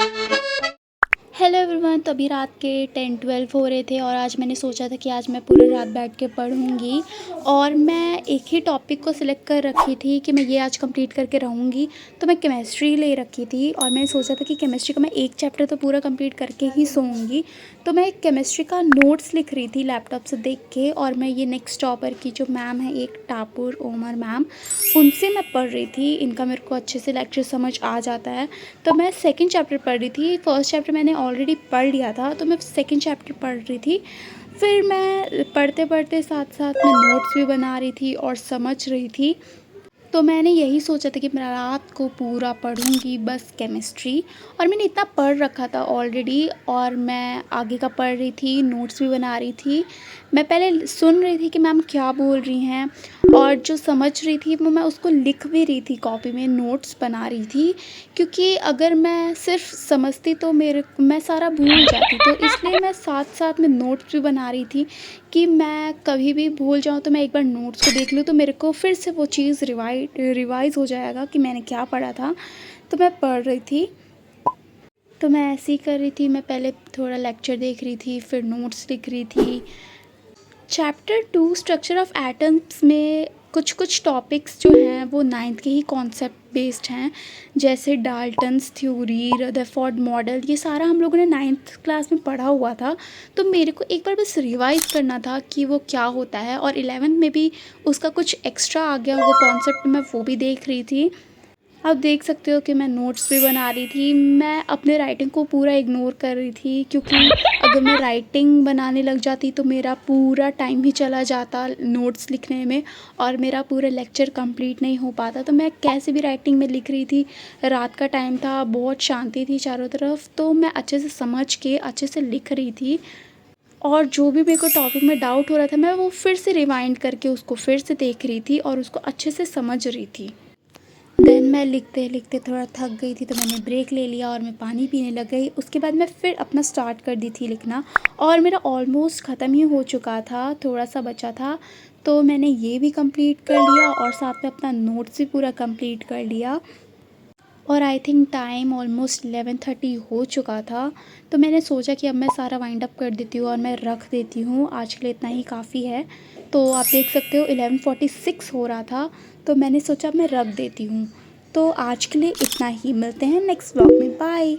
Hello everyone. तो अभी रात के 10-12 हो रहे थे और आज मैंने सोचा था कि आज मैं पूरी रात बैठ के पढ़ूँगी। और मैं एक ही टॉपिक को सिलेक्ट कर रखी थी कि मैं ये आज कंप्लीट करके रहूँगी। तो मैं केमिस्ट्री ले रखी थी और मैंने सोचा था कि केमिस्ट्री का मैं एक चैप्टर तो पूरा कंप्लीट करके ही सोऊंगी। तो मैं केमिस्ट्री का नोट्स लिख रही थी लैपटॉप से देख के, और मैं ये नेक्स्ट टॉपर की जो मैम है, एक टापुर ओमर मैम, उनसे मैं पढ़ रही थी। इनका मेरे को अच्छे से लेक्चर समझ आ जाता है। तो मैं सेकंड चैप्टर पढ़ रही थी। फर्स्ट चैप्टर मैंने ऑलरेडी पढ़ लिया था, तो मैं सेकंड चैप्टर पढ़ रही थी। फिर मैं पढ़ते पढ़ते साथ साथ मैं नोट्स भी बना रही थी और समझ रही थी। तो मैंने यही सोचा था कि मैं रात को पूरा पढ़ूंगी बस केमिस्ट्री। और मैंने इतना पढ़ रखा था ऑलरेडी, और मैं आगे का पढ़ रही थी, नोट्स भी बना रही थी। मैं पहले सुन रही थी कि मैम क्या बोल रही हैं, और जो समझ रही थी वो मैं उसको लिख भी रही थी, कॉपी में नोट्स बना रही थी। क्योंकि अगर मैं सिर्फ समझती तो मैं सारा भूल जाती, तो इसलिए मैं साथ साथ में नोट्स भी बना रही थी कि मैं कभी भी भूल जाऊँ तो मैं एक बार नोट्स को देख लूँ, तो मेरे को फिर से वो चीज़ रिवाइज़ हो जाएगा कि मैंने क्या पढ़ा था। तो मैं पढ़ रही थी। तो मैं ऐसे ही कर रही थी। मैं पहले थोड़ा लेक्चर देख रही थी, फिर नोट्स लिख रही थी। चैप्टर 2 स्ट्रक्चर ऑफ एटम्स में कुछ कुछ टॉपिक्स जो हैं वो नाइन्थ के ही कॉन्सेप्ट बेस्ड हैं, जैसे डाल्टन्स थ्योरी, रदरफोर्ड मॉडल। ये सारा हम लोगों ने नाइन्थ क्लास में पढ़ा हुआ था। तो मेरे को एक बार बस रिवाइज़ करना था कि वो क्या होता है, और 11th में भी उसका कुछ एक्स्ट्रा आ गया होगा कॉन्सेप्ट, मैं वो भी देख रही थी। आप देख सकते हो कि मैं नोट्स भी बना रही थी। मैं अपने राइटिंग को पूरा इग्नोर कर रही थी, क्योंकि अगर मैं राइटिंग बनाने लग जाती तो मेरा पूरा टाइम ही चला जाता नोट्स लिखने में, और मेरा पूरा लेक्चर कंप्लीट नहीं हो पाता। तो मैं कैसे भी राइटिंग में लिख रही थी। रात का टाइम था, बहुत शांति थी चारों तरफ, तो मैं अच्छे से समझ के अच्छे से लिख रही थी। और जो भी मेरे को टॉपिक में डाउट हो रहा था, मैं वो फिर से रिवाइंड करके उसको फिर से देख रही थी और उसको अच्छे से समझ रही थी। देन मैं लिखते लिखते थोड़ा थक गई थी, तो मैंने ब्रेक ले लिया और मैं पानी पीने लग गई। उसके बाद मैं फिर अपना स्टार्ट कर दी थी लिखना, और मेरा ऑलमोस्ट ख़त्म ही हो चुका था, थोड़ा सा बचा था। तो मैंने ये भी कंप्लीट कर लिया और साथ में अपना नोट्स भी पूरा कंप्लीट कर लिया। और आई थिंक टाइम ऑलमोस्ट 11:30 हो चुका था। तो मैंने सोचा कि अब मैं सारा वाइंड अप कर देती हूँ और मैं रख देती हूँ, आज के लिए इतना ही काफ़ी है। तो आप देख सकते हो 11:46 हो रहा था, तो मैंने सोचा अब मैं रख देती हूँ। तो आज के लिए इतना ही, मिलते हैं नेक्स्ट व्लॉग में, बाय।